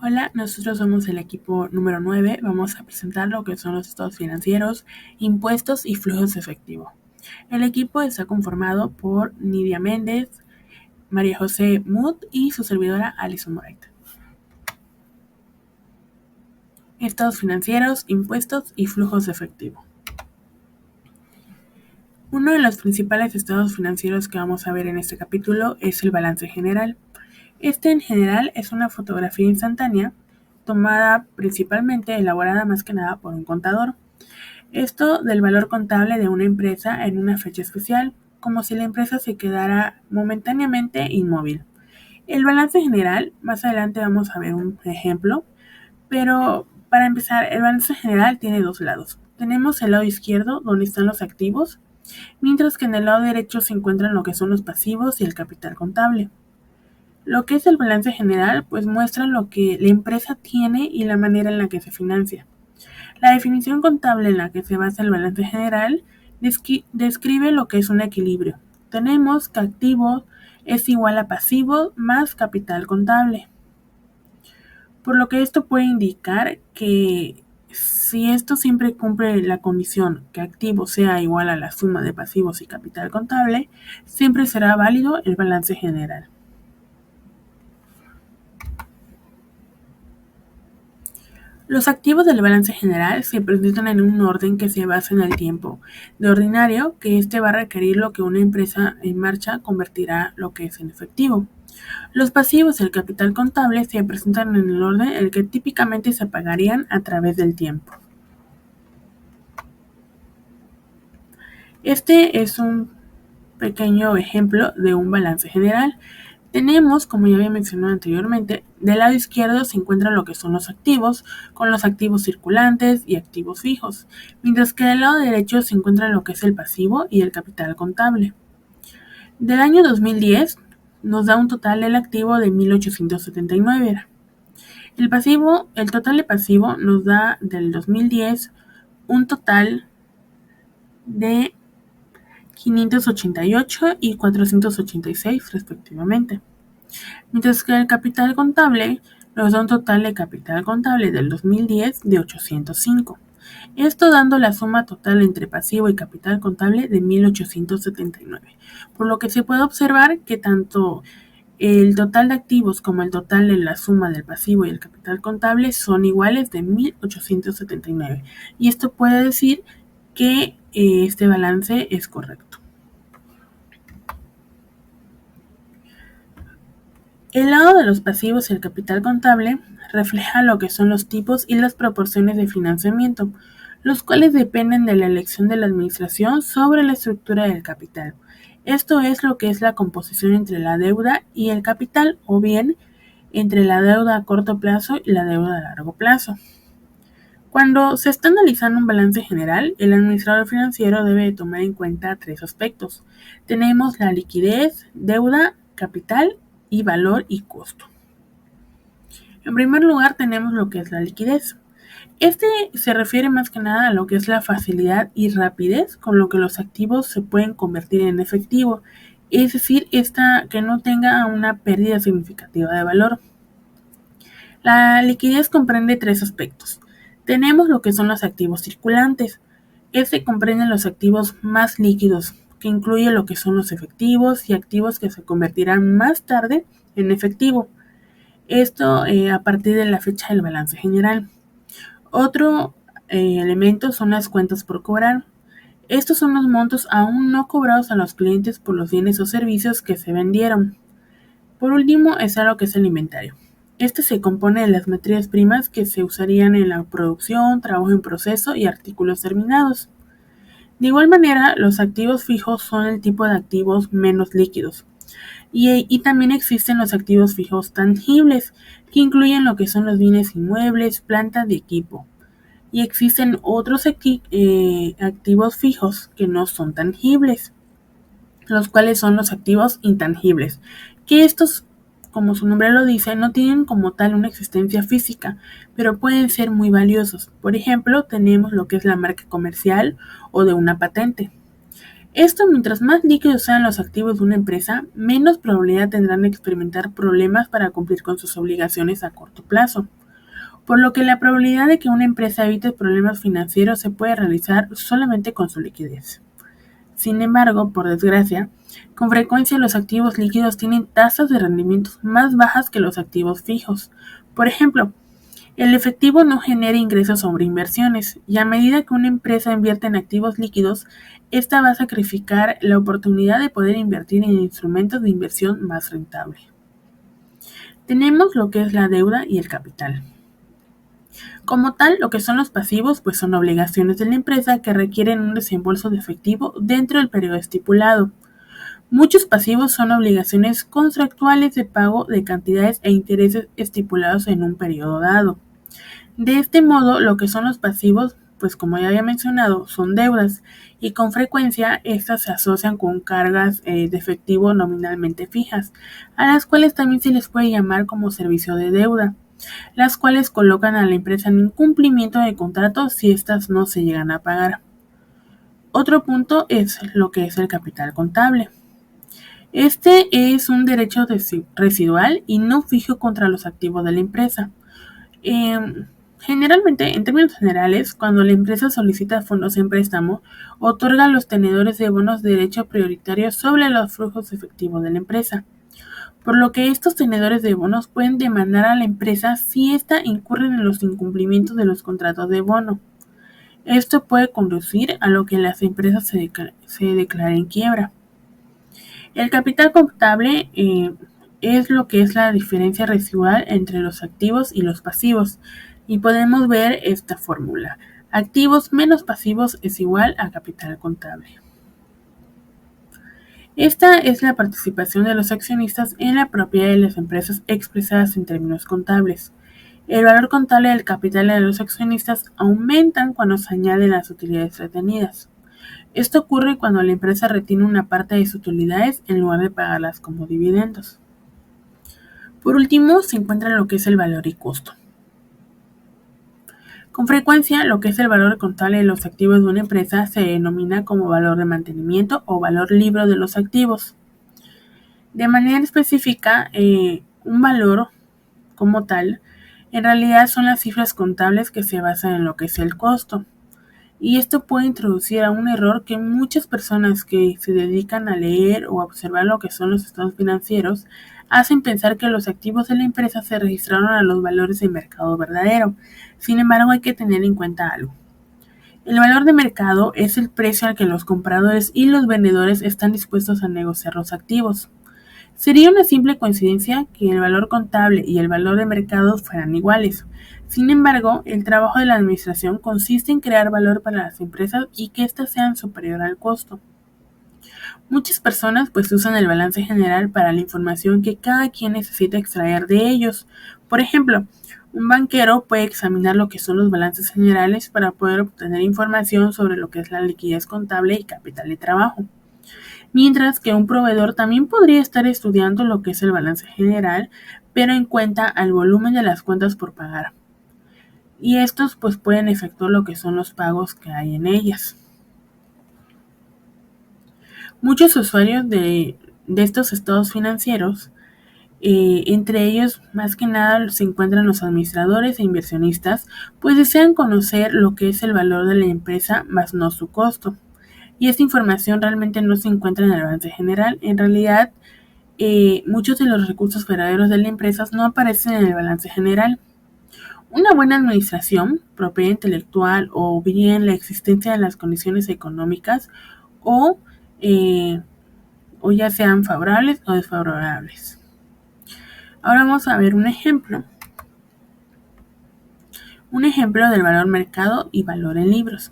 Hola, nosotros somos el equipo número 9. Vamos a presentar lo que son los estados financieros, impuestos y flujos de efectivo. El equipo está conformado por Nidia Méndez, María José Mut y su servidora Alison Moret. Estados financieros, impuestos y flujos de efectivo. Uno de los principales estados financieros que vamos a ver en este capítulo es el balance general. Este en general es una fotografía instantánea tomada principalmente, elaborada más que nada por un contador. Esto del valor contable de una empresa en una fecha especial, como si la empresa se quedara momentáneamente inmóvil. El balance general, más adelante vamos a ver un ejemplo, pero para empezar, el balance general tiene dos lados. Tenemos el lado izquierdo, donde están los activos, mientras que en el lado derecho se encuentran lo que son los pasivos y el capital contable. Lo que es el balance general, pues muestra lo que la empresa tiene y la manera en la que se financia. La definición contable en la que se basa el balance general describe lo que es un equilibrio. Tenemos que activo es igual a pasivo más capital contable. Por lo que esto puede indicar que si esto siempre cumple la condición que activo sea igual a la suma de pasivos y capital contable, siempre será válido el balance general. Los activos del balance general se presentan en un orden que se basa en el tiempo. De ordinario, que este va a requerir lo que una empresa en marcha convertirá lo que es en efectivo. Los pasivos y el capital contable se presentan en el orden en el que típicamente se pagarían a través del tiempo. Este es un pequeño ejemplo de un balance general. Tenemos, como ya había mencionado anteriormente, del lado izquierdo se encuentran lo que son los activos, con los activos circulantes y activos fijos, mientras que del lado derecho se encuentra lo que es el pasivo y el capital contable. Del año 2010 nos da un total del activo de 1879. El total de pasivo nos da del 2010 un total de 588 y 486 respectivamente. Mientras que el capital contable nos da un total de capital contable del 2010 de 805. Esto dando la suma total entre pasivo y capital contable de 1879. Por lo que se puede observar que tanto el total de activos como el total de la suma del pasivo y el capital contable son iguales de 1879. Y esto puede decir que este balance es correcto. El lado de los pasivos y el capital contable refleja lo que son los tipos y las proporciones de financiamiento, los cuales dependen de la elección de la administración sobre la estructura del capital. Esto es lo que es la composición entre la deuda y el capital, o bien entre la deuda a corto plazo y la deuda a largo plazo. Cuando se está analizando un balance general, el administrador financiero debe tomar en cuenta tres aspectos. Tenemos la liquidez, deuda, capital y valor y costo. En primer lugar tenemos lo que es la liquidez. Este se refiere más que nada a lo que es la facilidad y rapidez con lo que los activos se pueden convertir en efectivo, es decir, que no tenga una pérdida significativa de valor. La liquidez comprende tres aspectos. Tenemos lo que son los activos circulantes. Este comprende los activos más líquidos, que incluye lo que son los efectivos y activos que se convertirán más tarde en efectivo. Esto a partir de la fecha del balance general. Otro elemento son las cuentas por cobrar. Estos son los montos aún no cobrados a los clientes por los bienes o servicios que se vendieron. Por último está lo que es el inventario. Este se compone de las materias primas que se usarían en la producción, trabajo en proceso y artículos terminados. De igual manera, los activos fijos son el tipo de activos menos líquidos. Y también existen los activos fijos tangibles, que incluyen lo que son los bienes inmuebles, plantas y equipo. Y existen otros activos fijos que no son tangibles, los cuales son los activos intangibles, que estos, como su nombre lo dice, no tienen como tal una existencia física, pero pueden ser muy valiosos. Por ejemplo, tenemos lo que es la marca comercial o de una patente. Esto, mientras más líquidos sean los activos de una empresa, menos probabilidad tendrán de experimentar problemas para cumplir con sus obligaciones a corto plazo, por lo que la probabilidad de que una empresa evite problemas financieros se puede realizar solamente con su liquidez. Sin embargo, por desgracia, con frecuencia los activos líquidos tienen tasas de rendimientos más bajas que los activos fijos. Por ejemplo, el efectivo no genera ingresos sobre inversiones, y a medida que una empresa invierte en activos líquidos, esta va a sacrificar la oportunidad de poder invertir en instrumentos de inversión más rentable. Tenemos lo que es la deuda y el capital. Como tal, lo que son los pasivos, pues son obligaciones de la empresa que requieren un desembolso de efectivo dentro del periodo estipulado. Muchos pasivos son obligaciones contractuales de pago de cantidades e intereses estipulados en un periodo dado. De este modo, lo que son los pasivos, pues como ya había mencionado, son deudas y con frecuencia estas se asocian con cargas de efectivo nominalmente fijas, a las cuales también se les puede llamar como servicio de deuda, las cuales colocan a la empresa en incumplimiento de contrato si éstas no se llegan a pagar. Otro punto es lo que es el capital contable. Este es un derecho residual y no fijo contra los activos de la empresa. Generalmente, en términos generales, cuando la empresa solicita fondos en préstamo, otorga a los tenedores de bonos derecho prioritario sobre los flujos efectivos de la empresa, por lo que estos tenedores de bonos pueden demandar a la empresa si ésta incurre en los incumplimientos de los contratos de bono. Esto puede conducir a lo que las empresas se declaren quiebra. El capital contable es lo que es la diferencia residual entre los activos y los pasivos, y podemos ver esta fórmula. Activos menos pasivos es igual a capital contable. Esta es la participación de los accionistas en la propiedad de las empresas expresadas en términos contables. El valor contable del capital de los accionistas aumentan cuando se añaden las utilidades retenidas. Esto ocurre cuando la empresa retiene una parte de sus utilidades en lugar de pagarlas como dividendos. Por último, se encuentra lo que es el valor y costo. Con frecuencia, lo que es el valor contable de los activos de una empresa se denomina como valor de mantenimiento o valor libre de los activos. De manera específica, un valor como tal, en realidad son las cifras contables que se basan en lo que es el costo. Y esto puede introducir a un error que muchas personas que se dedican a leer o a observar lo que son los estados financieros hacen pensar que los activos de la empresa se registraron a los valores de mercado verdadero. Sin embargo, hay que tener en cuenta algo. El valor de mercado es el precio al que los compradores y los vendedores están dispuestos a negociar los activos. Sería una simple coincidencia que el valor contable y el valor de mercado fueran iguales. Sin embargo, el trabajo de la administración consiste en crear valor para las empresas y que éstas sean superior al costo. Muchas personas pues usan el balance general para la información que cada quien necesita extraer de ellos. Por ejemplo, un banquero puede examinar lo que son los balances generales para poder obtener información sobre lo que es la liquidez contable y capital de trabajo. Mientras que un proveedor también podría estar estudiando lo que es el balance general, pero en cuenta al volumen de las cuentas por pagar. Y estos pues pueden efectuar lo que son los pagos que hay en ellas. Muchos usuarios de estos estados financieros, entre ellos más que nada se encuentran los administradores e inversionistas, pues desean conocer lo que es el valor de la empresa más no su costo. Y esta información realmente no se encuentra en el balance general. En realidad, muchos de los recursos verdaderos de la empresa no aparecen en el balance general. Una buena administración, propiedad intelectual o bien la existencia de las condiciones económicas o, o ya sean favorables o desfavorables. Ahora vamos a ver un ejemplo. Un ejemplo del valor mercado y valor en libros.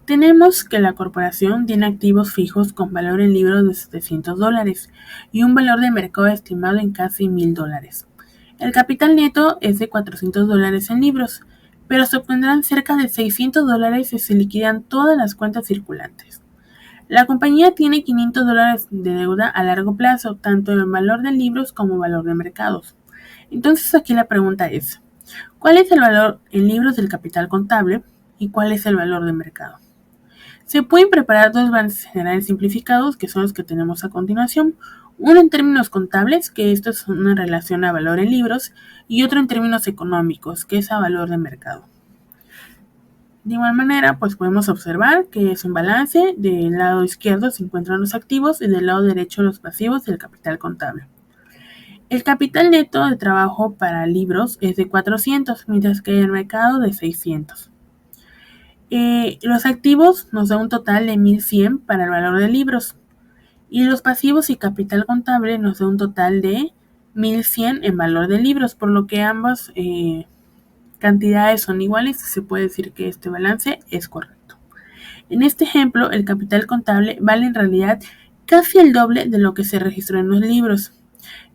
Tenemos que la corporación tiene activos fijos con valor en libros de $700 y un valor de mercado estimado en casi $1,000. El capital neto es de $400 en libros, pero se obtendrán cerca de $600 si se liquidan todas las cuentas circulantes. La compañía tiene $500 de deuda a largo plazo, tanto en valor de libros como valor de mercados. Entonces aquí la pregunta es, ¿cuál es el valor en libros del capital contable y cuál es el valor de mercado? Se pueden preparar dos balances generales simplificados, que son los que tenemos a continuación. Uno en términos contables, que esto es una relación a valor en libros, y otro en términos económicos, que es a valor de mercado. De igual manera, pues podemos observar que es un balance. Del lado izquierdo se encuentran los activos y del lado derecho los pasivos del capital contable. El capital neto de trabajo para libros es de 400, mientras que el mercado de 600. Los activos nos da un total de 1100 para el valor de libros. Y los pasivos y capital contable nos da un total de 1100 en valor de libros, por lo que ambas cantidades son iguales y se puede decir que este balance es correcto. En este ejemplo, el capital contable vale en realidad casi el doble de lo que se registró en los libros.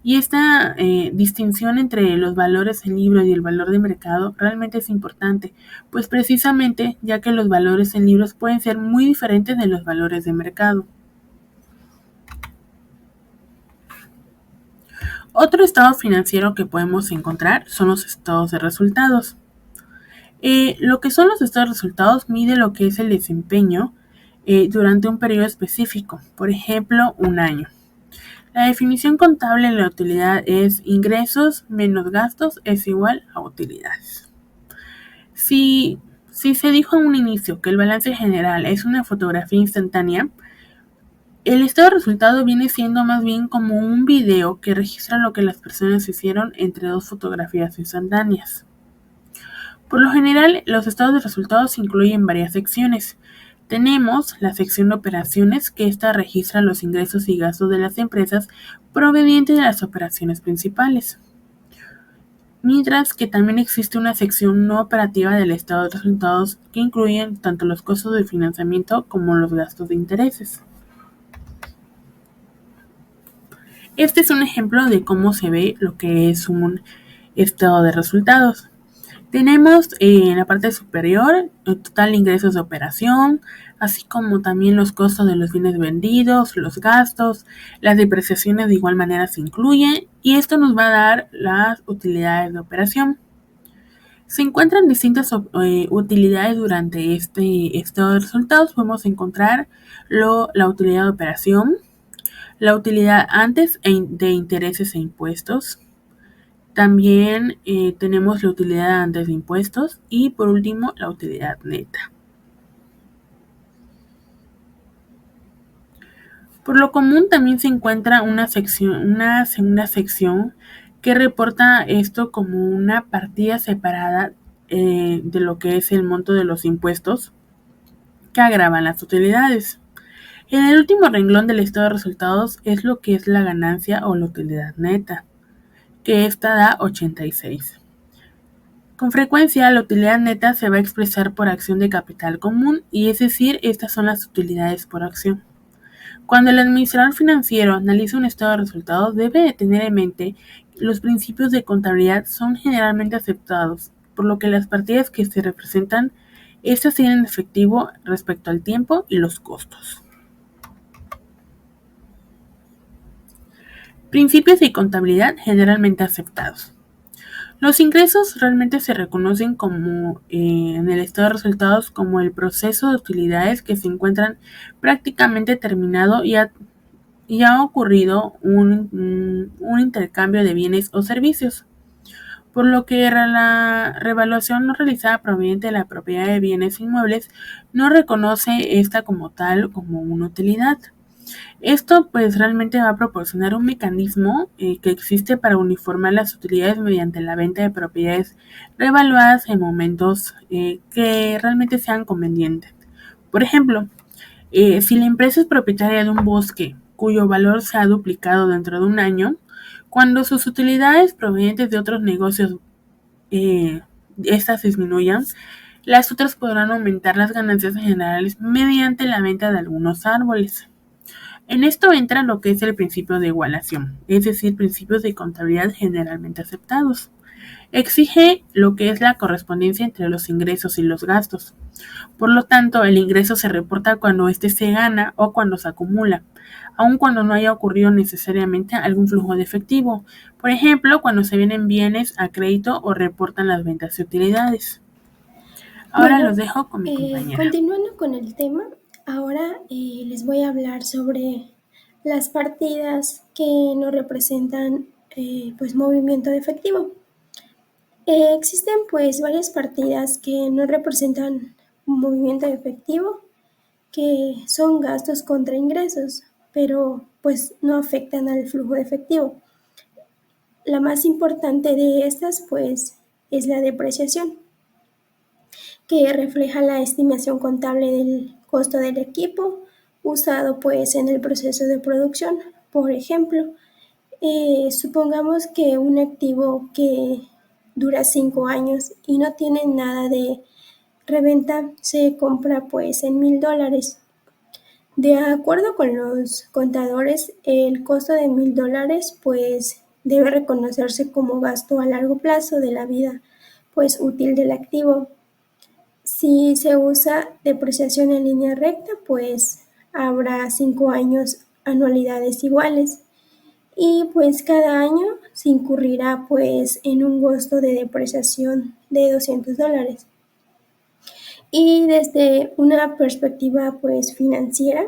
Y esta distinción entre los valores en libro y el valor de mercado realmente es importante, pues precisamente ya que los valores en libros pueden ser muy diferentes de los valores de mercado. Otro estado financiero que podemos encontrar son los estados de resultados. Lo que son los estados de resultados mide lo que es el desempeño durante un periodo específico, por ejemplo, un año. La definición contable de la utilidad es ingresos menos gastos es igual a utilidades. Si se dijo en un inicio que el balance general es una fotografía instantánea, el estado de resultado viene siendo más bien como un video que registra lo que las personas hicieron entre dos fotografías instantáneas. Por lo general, los estados de resultados incluyen varias secciones. Tenemos la sección de operaciones, que esta registra los ingresos y gastos de las empresas provenientes de las operaciones principales. Mientras que también existe una sección no operativa del estado de resultados que incluyen tanto los costos de financiamiento como los gastos de intereses. Este es un ejemplo de cómo se ve lo que es un estado de resultados. Tenemos en la parte superior el total de ingresos de operación, así como también los costos de los bienes vendidos, los gastos, las depreciaciones de igual manera se incluyen y esto nos va a dar las utilidades de operación. Se encuentran distintas utilidades durante este estado de resultados. Podemos encontrar la utilidad de operación, la utilidad antes de intereses e impuestos. También tenemos la utilidad antes de impuestos y por último la utilidad neta. Por lo común también se encuentra una segunda sección que reporta esto como una partida separada de lo que es el monto de los impuestos que agravan las utilidades. En el último renglón del estado de resultados es lo que es la ganancia o la utilidad neta, que esta da 86. Con frecuencia, la utilidad neta se va a expresar por acción de capital común, y es decir, estas son las utilidades por acción. Cuando el administrador financiero analiza un estado de resultados, debe de tener en mente que los principios de contabilidad son generalmente aceptados, por lo que las partidas que se representan, estas tienen efectivo respecto al tiempo y los costos. Principios de contabilidad generalmente aceptados. Los ingresos realmente se reconocen como en el estado de resultados como el proceso de utilidades que se encuentran prácticamente terminado y ha ocurrido un intercambio de bienes o servicios, por lo que la revaluación no realizada proveniente de la propiedad de bienes inmuebles no reconoce esta como tal como una utilidad. Esto pues realmente va a proporcionar un mecanismo que existe para uniformar las utilidades mediante la venta de propiedades revaluadas en momentos que realmente sean convenientes. Por ejemplo, si la empresa es propietaria de un bosque cuyo valor se ha duplicado dentro de un año, cuando sus utilidades provenientes de otros negocios estas disminuyan, las otras podrán aumentar las ganancias generales mediante la venta de algunos árboles. En esto entra lo que es el principio de igualación, es decir, principios de contabilidad generalmente aceptados. Exige lo que es la correspondencia entre los ingresos y los gastos. Por lo tanto, el ingreso se reporta cuando éste se gana o cuando se acumula, aun cuando no haya ocurrido necesariamente algún flujo de efectivo. Por ejemplo, cuando se vienen bienes a crédito o reportan las ventas de utilidades. Ahora los dejo con mi compañera. Continuando con el tema, Ahora les voy a hablar sobre las partidas que no representan pues movimiento de efectivo. Existen pues varias partidas que no representan un movimiento de efectivo, que son gastos contra ingresos, pero pues no afectan al flujo de efectivo. La más importante de estas pues es la depreciación, que refleja la estimación contable del costo del equipo usado pues en el proceso de producción. Por ejemplo, supongamos que un activo que dura 5 años y no tiene nada de reventa se compra pues en $1,000. De acuerdo con los contadores, el costo de $1,000 pues debe reconocerse como gasto a largo plazo de la vida pues útil del activo. Si se usa depreciación en línea recta, pues habrá 5 años anualidades iguales y pues cada año se incurrirá pues en un costo de depreciación de $200. Y desde una perspectiva pues financiera,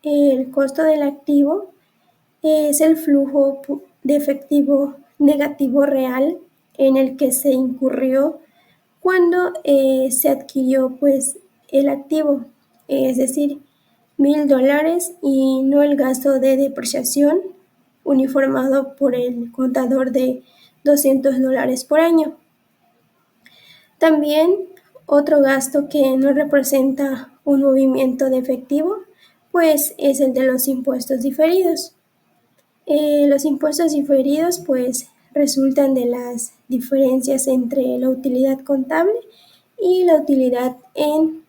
el costo del activo es el flujo de efectivo negativo real en el que se incurrió cuando se adquirió pues el activo, es decir, $1,000 y no el gasto de depreciación uniformado por el contador de $200 por año. También otro gasto que no representa un movimiento de efectivo pues es el de los impuestos diferidos. Los impuestos diferidos pues resultan de las diferencias entre la utilidad contable y la utilidad en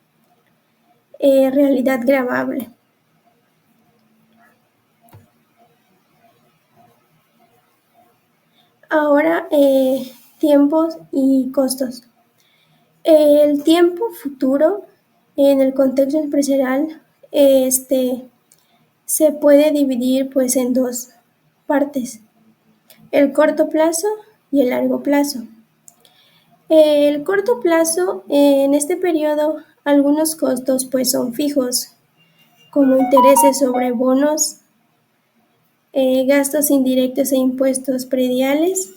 realidad gravable. Ahora, tiempos y costos. El tiempo futuro en el contexto empresarial se puede dividir pues en dos partes: el corto plazo y el largo plazo. El corto plazo, en este periodo, algunos costos pues son fijos, como intereses sobre bonos, gastos indirectos e impuestos prediales,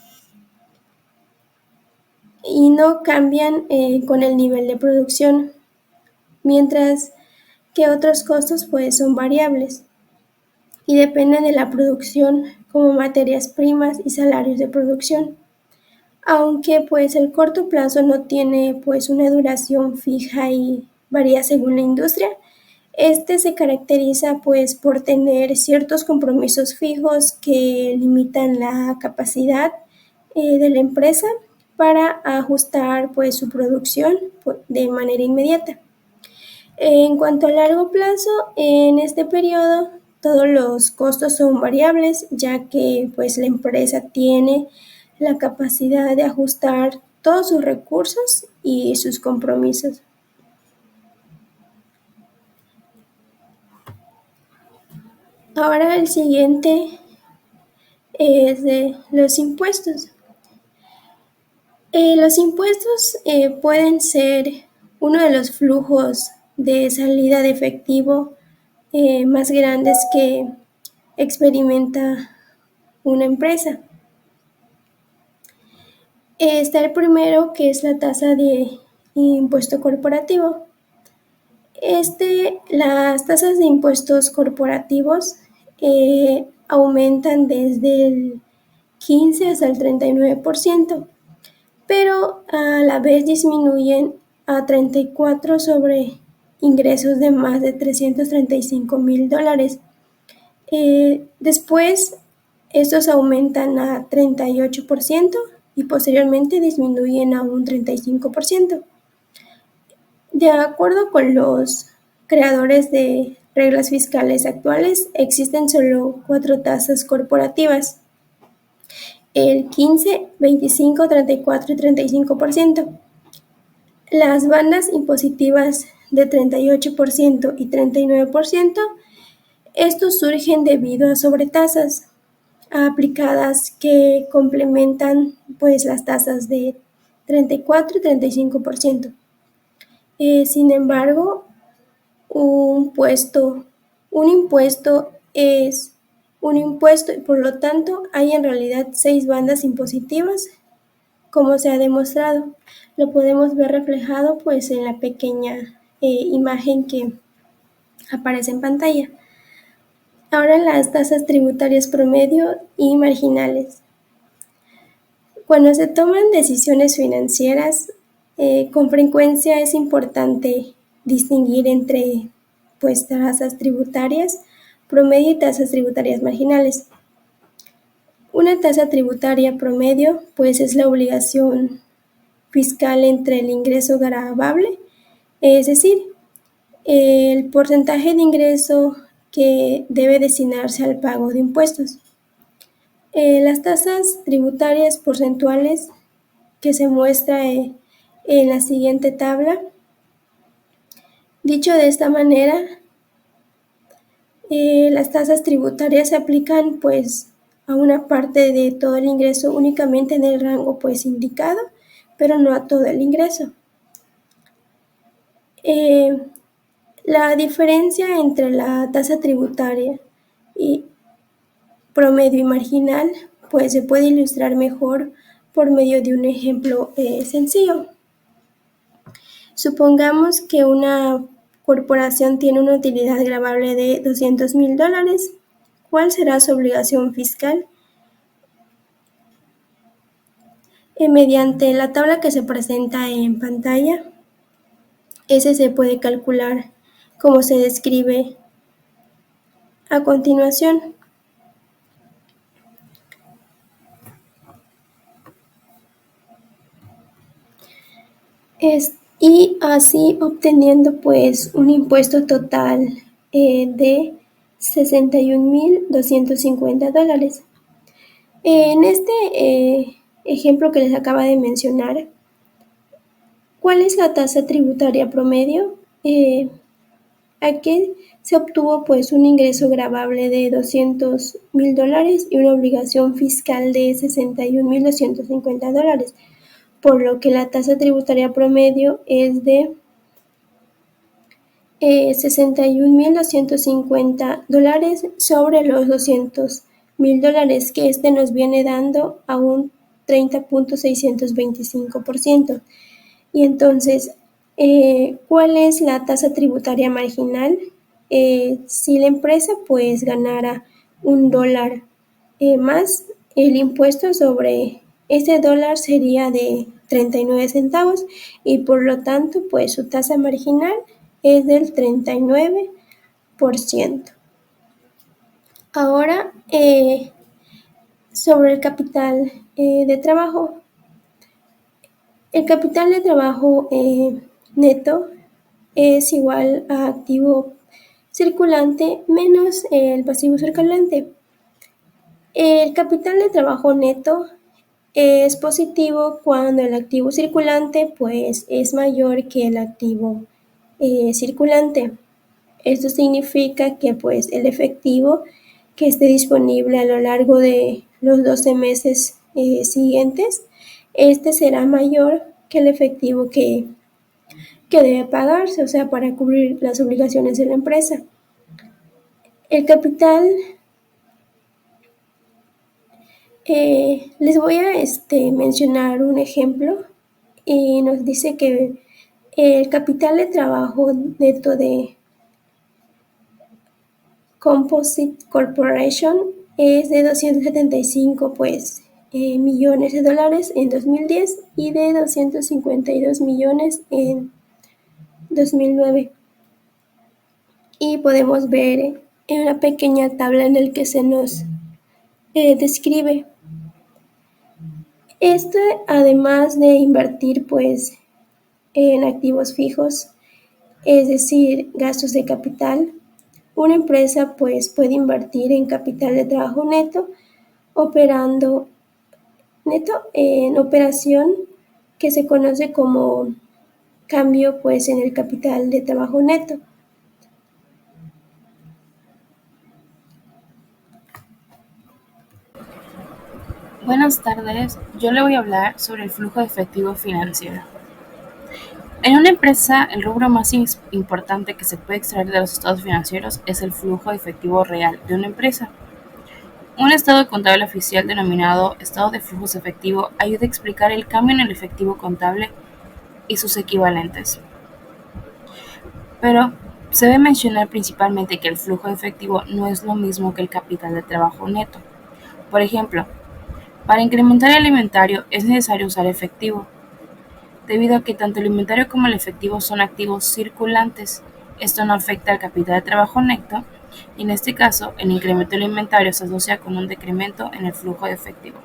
y no cambian con el nivel de producción, mientras que otros costos pues son variables y dependen de la producción, como materias primas y salarios de producción. Aunque pues el corto plazo no tiene pues una duración fija y varía según la industria, este se caracteriza pues por tener ciertos compromisos fijos que limitan la capacidad de la empresa para ajustar pues su producción de manera inmediata. En cuanto a largo plazo, en este periodo todos los costos son variables, ya que pues la empresa tiene la capacidad de ajustar todos sus recursos y sus compromisos. Ahora el siguiente es de los impuestos. Los impuestos pueden ser uno de los flujos de salida de efectivo más grandes que experimenta una empresa. Está el primero, que es la tasa de impuesto corporativo. Las tasas de impuestos corporativos aumentan desde el 15 hasta el 39%, pero a la vez disminuyen a 34% sobre ingresos de más de $335,000. Después, estos aumentan a 38% y posteriormente disminuyen a un 35%. De acuerdo con los creadores de reglas fiscales actuales, existen solo 4 tasas corporativas: el 15, 25, 34 y 35%. Las bandas impositivas de 38% y 39%, estos surgen debido a sobretasas aplicadas que complementan pues las tasas de 34 y 35%. Sin embargo, un impuesto es un impuesto y por lo tanto hay en realidad 6 bandas impositivas, como se ha demostrado. Lo podemos ver reflejado pues en la pequeña imagen que aparece en pantalla. Ahora las tasas tributarias promedio y marginales. Cuando se toman decisiones financieras, con frecuencia es importante distinguir entre pues, tasas tributarias promedio y tasas tributarias marginales. Una tasa tributaria promedio pues, es la obligación fiscal entre el ingreso gravable, es decir, el porcentaje de ingreso que debe destinarse al pago de impuestos. Las tasas tributarias porcentuales que se muestra en la siguiente tabla. Dicho de esta manera, las tasas tributarias se aplican pues a una parte de todo el ingreso únicamente en el rango pues indicado, pero no a todo el ingreso. La diferencia entre la tasa tributaria y promedio y marginal pues se puede ilustrar mejor por medio de un ejemplo sencillo. Supongamos que una corporación tiene una utilidad gravable de $200,000. ¿Cuál será su obligación fiscal? Mediante la tabla que se presenta en pantalla, ese se puede calcular como se describe a continuación. Y así obteniendo pues un impuesto total de $61,250. En este ejemplo que les acaba de mencionar, ¿cuál es la tasa tributaria promedio? Aquí se obtuvo pues un ingreso gravable de $200,000 y una obligación fiscal de $61,250, por lo que la tasa tributaria promedio es de $61,250 sobre los $200,000, que nos viene dando a un 30.625%. Y entonces, ¿cuál es la tasa tributaria marginal? Si la empresa pues ganara $1 más, el impuesto sobre ese dólar sería de 39 centavos y por lo tanto pues su tasa marginal es del 39%. Ahora, sobre el capital de trabajo. El capital de trabajo neto es igual a activo circulante menos el pasivo circulante. El capital de trabajo neto es positivo cuando el activo circulante pues es mayor que el activo circulante. Esto significa que pues el efectivo que esté disponible a lo largo de los 12 meses siguientes, este será mayor que el efectivo que debe pagarse, o sea, para cubrir las obligaciones de la empresa. El capital, les voy a mencionar un ejemplo y nos dice que el capital de trabajo neto de Composite Corporation es de 275 millones de dólares en 2010 y de 252 millones en 2009. Y podemos ver en una pequeña tabla en el que se nos describe. Esto, además de invertir pues en activos fijos, es decir, gastos de capital, una empresa pues puede invertir en capital de trabajo neto en operación que se conoce como cambio pues en el capital de trabajo neto. Buenas tardes, yo le voy a hablar sobre el flujo de efectivo financiero. En una empresa, el rubro más importante que se puede extraer de los estados financieros es el flujo efectivo real de una empresa. Un estado contable oficial denominado estado de flujos efectivo ayuda a explicar el cambio en el efectivo contable y sus equivalentes. Pero se debe mencionar principalmente que el flujo efectivo no es lo mismo que el capital de trabajo neto. Por ejemplo, para incrementar el inventario es necesario usar efectivo, debido a que tanto el inventario como el efectivo son activos circulantes. Esto no afecta al capital de trabajo neto y en este caso el incremento del inventario se asocia con un decremento en el flujo de efectivo.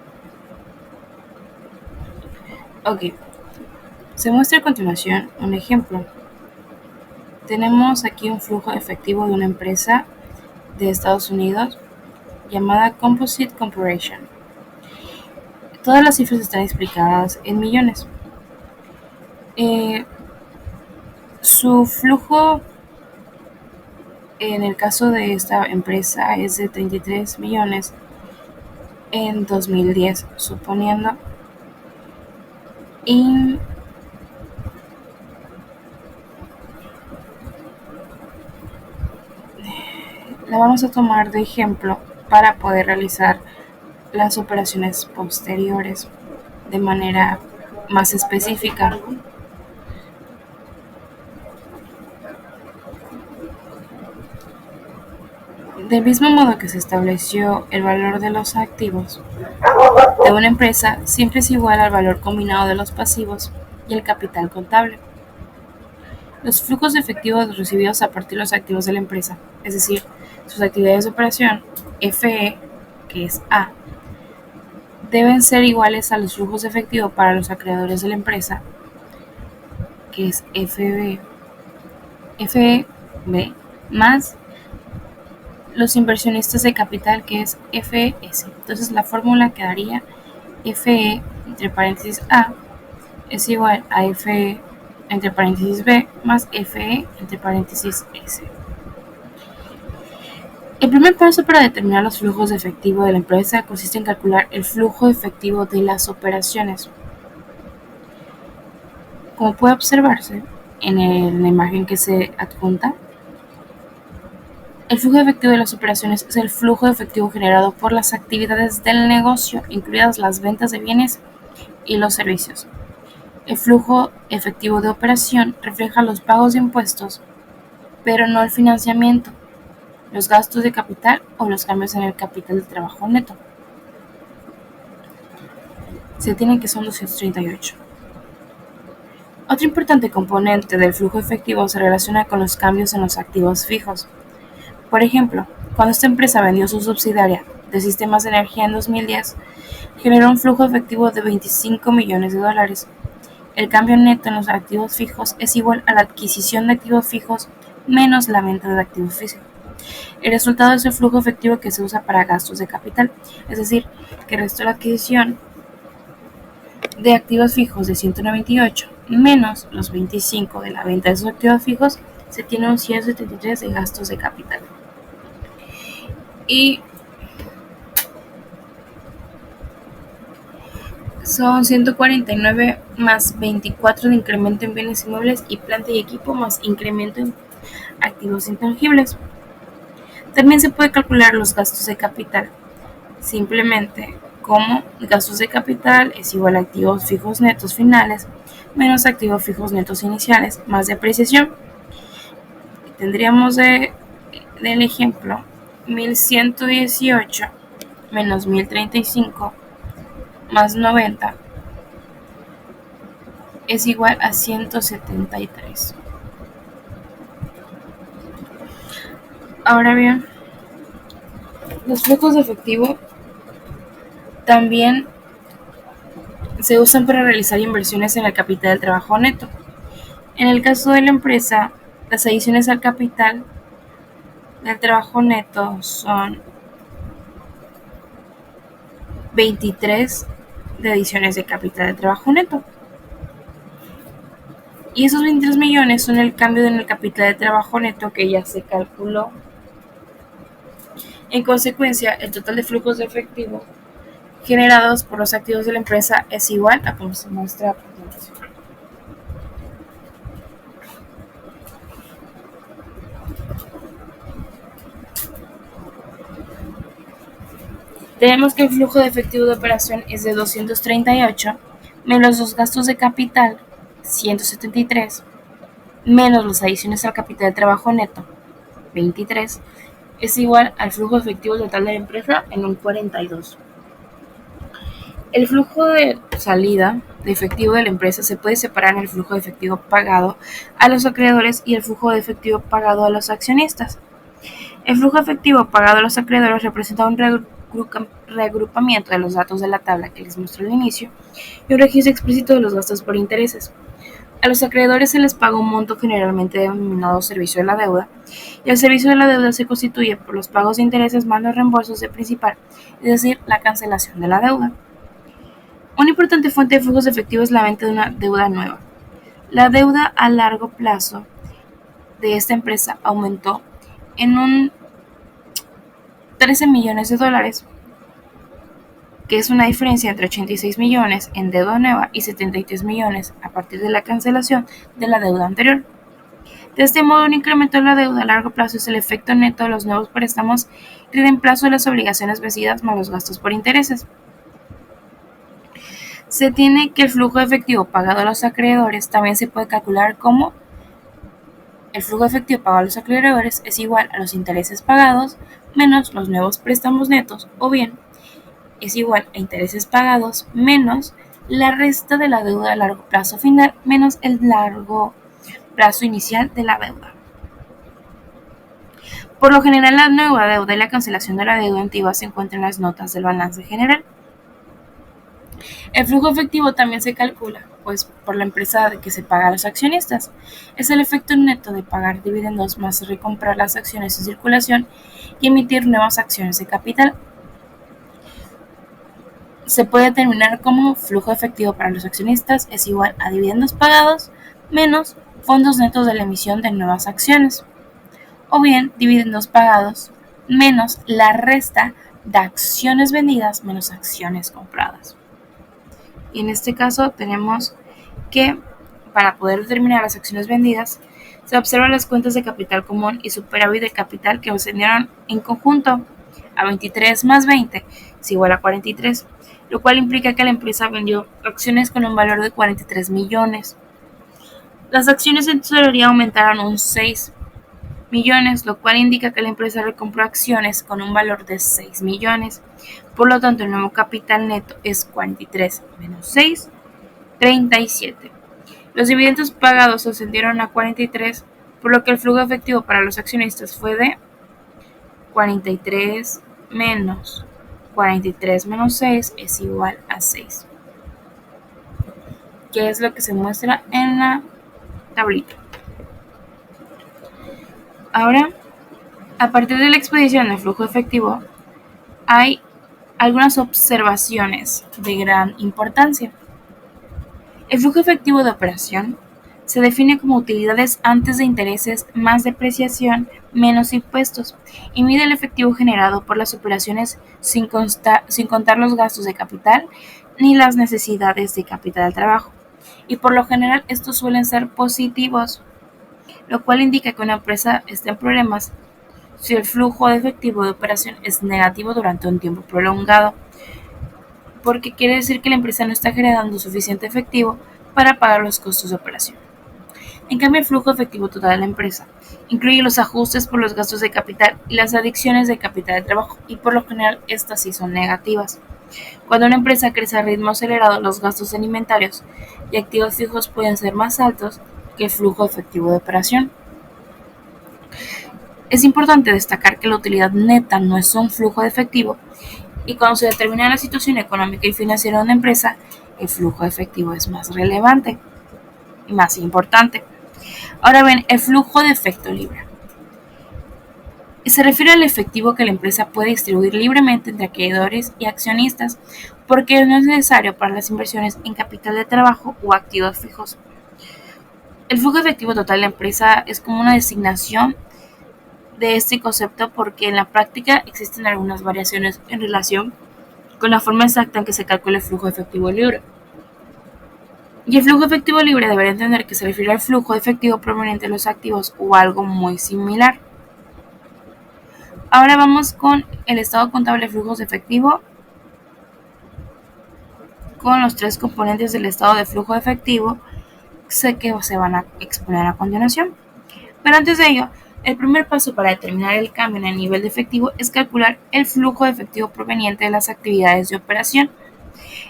Ok, se muestra a continuación un ejemplo. Tenemos aquí un flujo efectivo de una empresa de Estados Unidos llamada Composite Corporation. Todas las cifras están explicadas en millones. Su flujo en el caso de esta empresa es de 33 millones en 2010, suponiendo, y la vamos a tomar de ejemplo para poder realizar las operaciones posteriores de manera más específica. Del mismo modo que se estableció el valor de los activos de una empresa, siempre es igual al valor combinado de los pasivos y el capital contable. Los flujos de efectivos recibidos a partir de los activos de la empresa, es decir, sus actividades de operación, FE, que es A, deben ser iguales a los flujos de efectivo para los acreedores de la empresa, que es FB, más los inversionistas de capital, que es FS. Entonces la fórmula quedaría FE entre paréntesis A es igual a FE entre paréntesis B más FE entre paréntesis S. El primer paso para determinar los flujos de efectivo de la empresa consiste en calcular el flujo efectivo de las operaciones. Como puede observarse en la imagen que se adjunta, el flujo efectivo de las operaciones es el flujo efectivo generado por las actividades del negocio, incluidas las ventas de bienes y los servicios. El flujo efectivo de operación refleja los pagos de impuestos, pero no el financiamiento, los gastos de capital o los cambios en el capital de trabajo neto. Se tienen que son 238. Otro importante componente del flujo efectivo se relaciona con los cambios en los activos fijos. Por ejemplo, cuando esta empresa vendió su subsidiaria de sistemas de energía en 2010, generó un flujo efectivo de $25 millones. El cambio neto en los activos fijos es igual a la adquisición de activos fijos menos la venta de activos físicos. El resultado es el flujo efectivo que se usa para gastos de capital, es decir, que restó la adquisición de activos fijos de 198 menos los 25 de la venta de esos activos fijos, se tiene un 173 de gastos de capital. Y son 149 más 24 de incremento en bienes inmuebles y planta y equipo más incremento en activos intangibles. También se puede calcular los gastos de capital, simplemente como gastos de capital es igual a activos fijos netos finales menos activos fijos netos iniciales más depreciación. Tendríamos del ejemplo 1118 menos 1035 más 90 es igual a 173. Ahora bien, los flujos de efectivo también se usan para realizar inversiones en el capital del trabajo neto. En el caso de la empresa, las adiciones al capital del trabajo neto son 23 de adiciones de capital de trabajo neto. Y esos 23 millones son el cambio en el capital de trabajo neto que ya se calculó. En consecuencia, el total de flujos de efectivo generados por los activos de la empresa es igual a como se muestra a continuación. Tenemos que el flujo de efectivo de operación es de 238 menos los gastos de capital, 173, menos las adiciones al capital de trabajo neto, 23, es igual al flujo efectivo total de la empresa en un 42. El flujo de salida de efectivo de la empresa se puede separar en el flujo de efectivo pagado a los acreedores y el flujo de efectivo pagado a los accionistas. El flujo efectivo pagado a los acreedores representa un reagrupamiento de los datos de la tabla que les mostré al inicio y un registro explícito de los gastos por intereses. A los acreedores se les paga un monto generalmente denominado servicio de la deuda, y el servicio de la deuda se constituye por los pagos de intereses más los reembolsos de principal, es decir, la cancelación de la deuda. Una importante fuente de flujos efectivos es la venta de una deuda nueva. La deuda a largo plazo de esta empresa aumentó en un 13 millones de dólares, que es una diferencia entre 86 millones en deuda nueva y 73 millones a partir de la cancelación de la deuda anterior. De este modo, un incremento de la deuda a largo plazo es el efecto neto de los nuevos préstamos y reemplazo de las obligaciones vencidas más los gastos por intereses. Se tiene que el flujo efectivo pagado a los acreedores también se puede calcular como el flujo efectivo pagado a los acreedores es igual a los intereses pagados menos los nuevos préstamos netos, o bien es igual a intereses pagados menos la resta de la deuda a largo plazo final menos el largo plazo inicial de la deuda. Por lo general, la nueva deuda y la cancelación de la deuda antigua se encuentran en las notas del balance general. El flujo efectivo también se calcula, pues, por la empresa de que se paga a los accionistas. Es el efecto neto de pagar dividendos más recomprar las acciones en circulación y emitir nuevas acciones de capital. Se puede determinar como flujo efectivo para los accionistas es igual a dividendos pagados menos fondos netos de la emisión de nuevas acciones, o bien dividendos pagados menos la resta de acciones vendidas menos acciones compradas. Y en este caso tenemos que para poder determinar las acciones vendidas se observan las cuentas de capital común y superávit de capital que ascendieron en conjunto a 23 más 20 es igual a 43, lo cual implica que la empresa vendió acciones con un valor de 43 millones. Las acciones en tesorería aumentaron un 6 millones, lo cual indica que la empresa recompró acciones con un valor de 6 millones. Por lo tanto, el nuevo capital neto es 43 menos 6, 37. Los dividendos pagados ascendieron a 43, por lo que el flujo efectivo para los accionistas fue de 43 menos 6 es igual a 6, que es lo que se muestra en la tablita. Ahora, a partir de la expedición del flujo efectivo, hay algunas observaciones de gran importancia. El flujo efectivo de operación se define como utilidades antes de intereses más depreciación menos impuestos y mide el efectivo generado por las operaciones sin contar los gastos de capital ni las necesidades de capital de trabajo. Y por lo general estos suelen ser positivos, lo cual indica que una empresa está en problemas si el flujo de efectivo de operación es negativo durante un tiempo prolongado, porque quiere decir que la empresa no está generando suficiente efectivo para pagar los costos de operación. En cambio, el flujo efectivo total de la empresa incluye los ajustes por los gastos de capital y las adiciones de capital de trabajo, y por lo general estas sí son negativas. Cuando una empresa crece a ritmo acelerado, los gastos alimentarios y activos fijos pueden ser más altos que el flujo efectivo de operación. Es importante destacar que la utilidad neta no es un flujo de efectivo, y cuando se determina la situación económica y financiera de una empresa, el flujo de efectivo es más relevante y más importante. Ahora bien, el flujo de efecto libre se refiere al efectivo que la empresa puede distribuir libremente entre acreedores y accionistas, porque no es necesario para las inversiones en capital de trabajo o activos fijos. El flujo efectivo total de la empresa es como una designación de este concepto, porque en la práctica existen algunas variaciones en relación con la forma exacta en que se calcula el flujo efectivo libre. Y el flujo efectivo libre debería entender que se refiere al flujo efectivo proveniente de los activos o algo muy similar. Ahora vamos con el estado contable de flujos de efectivo con los tres componentes del estado de flujo de efectivo que se van a exponer a continuación. Pero antes de ello, el primer paso para determinar el cambio en el nivel de efectivo es calcular el flujo de efectivo proveniente de las actividades de operación.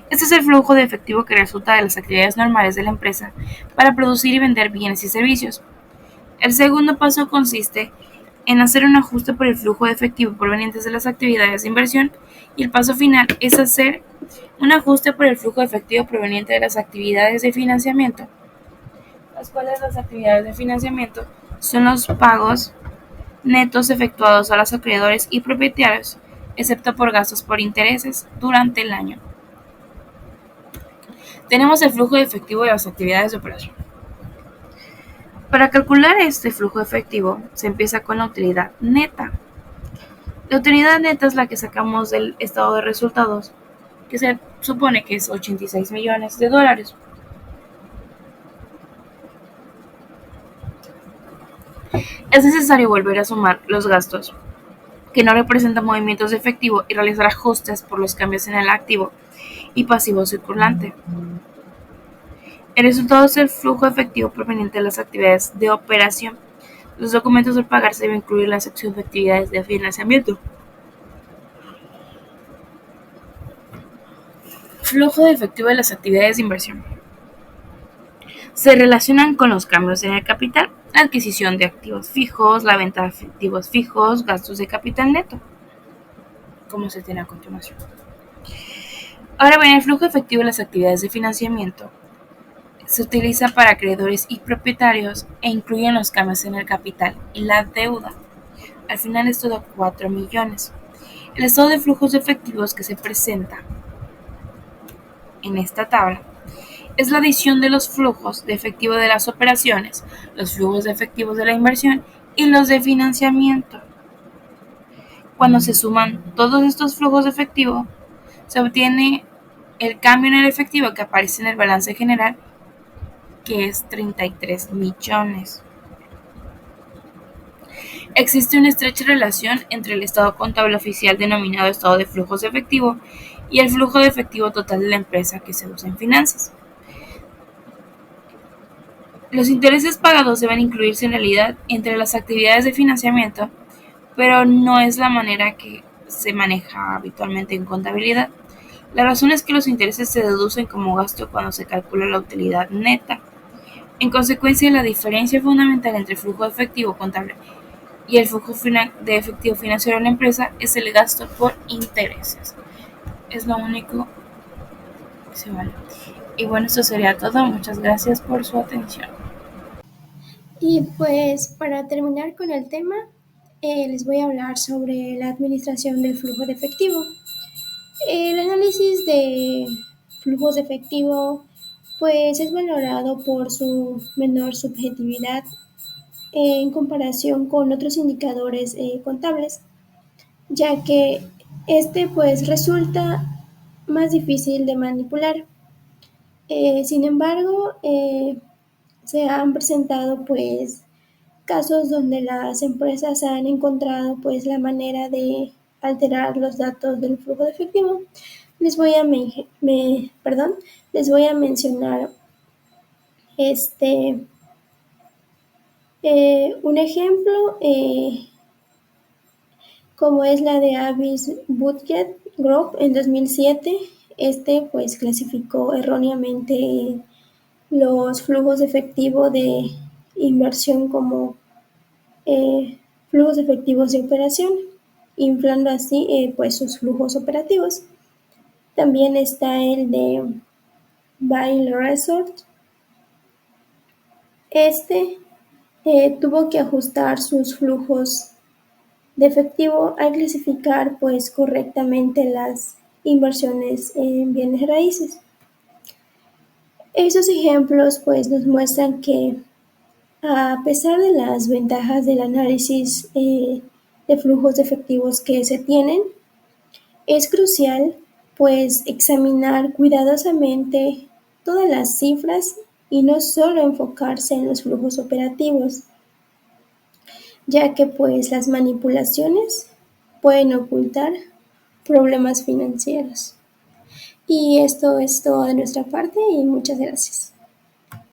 Este es el flujo de efectivo que resulta de las actividades normales de la empresa para producir y vender bienes y servicios. El segundo paso consiste en hacer un ajuste por el flujo de efectivo proveniente de las actividades de inversión, y el paso final es hacer un ajuste por el flujo de efectivo proveniente de las actividades de financiamiento, las cuales las actividades de financiamiento son los pagos netos efectuados a los acreedores y propietarios, excepto por gastos por intereses durante el año. Tenemos el flujo de efectivo de las actividades de operación. Para calcular este flujo efectivo se empieza con la utilidad neta. La utilidad neta es la que sacamos del estado de resultados, que se supone que es $86 millones. Es necesario volver a sumar los gastos que no representan movimientos de efectivo y realizar ajustes por los cambios en el activo y pasivo circulante. El resultado es el flujo efectivo proveniente de las actividades de operación. Los documentos del pagar se deben incluir la sección de actividades de financiamiento. Flujo de efectivo de las actividades de inversión. Se relacionan con los cambios en el capital, la adquisición de activos fijos, la venta de activos fijos, gastos de capital neto, como se tiene a continuación. Ahora bien, el flujo efectivo de las actividades de financiamiento se utiliza para acreedores y propietarios e incluyen los cambios en el capital y la deuda. Al final esto da 4 millones. El estado de flujos efectivos que se presenta en esta tabla es la adición de los flujos de efectivo de las operaciones, los flujos de efectivos de la inversión y los de financiamiento. Cuando se suman todos estos flujos de efectivo, se obtiene el cambio en el efectivo que aparece en el balance general, que es 33 millones. Existe una estrecha relación entre el estado contable oficial denominado estado de flujos de efectivo y el flujo de efectivo total de la empresa que se usa en finanzas. Los intereses pagados deben incluirse en realidad entre las actividades de financiamiento, pero no es la manera que se maneja habitualmente en contabilidad. La razón es que los intereses se deducen como gasto cuando se calcula la utilidad neta. En consecuencia, la diferencia fundamental entre el flujo de efectivo contable y el flujo de efectivo financiero de la empresa es el gasto por intereses. Es lo único que se vale. Y bueno, esto sería todo. Muchas gracias por su atención. Y pues para terminar con el tema, les voy a hablar sobre la administración del flujo de efectivo. El análisis de flujos de efectivo pues es valorado por su menor subjetividad en comparación con otros indicadores contables, ya que este pues resulta más difícil de manipular. Sin embargo, se han presentado pues casos donde las empresas han encontrado pues la manera de alterar los datos del flujo de efectivo. Les voy a mencionar un ejemplo, como es la de Avis Budget Group en 2007. Pues clasificó erróneamente los flujos de efectivo de inversión como flujos efectivos de operación, inflando así pues sus flujos operativos. También está el de Vail Resort. Tuvo que ajustar sus flujos de efectivo al clasificar pues correctamente las inversiones en bienes raíces. Esos ejemplos pues nos muestran que a pesar de las ventajas del análisis de flujos de efectivos que se tienen, es crucial pues examinar cuidadosamente todas las cifras y no solo enfocarse en los flujos operativos, ya que pues las manipulaciones pueden ocultar problemas financieros. Y esto es todo de nuestra parte y muchas gracias.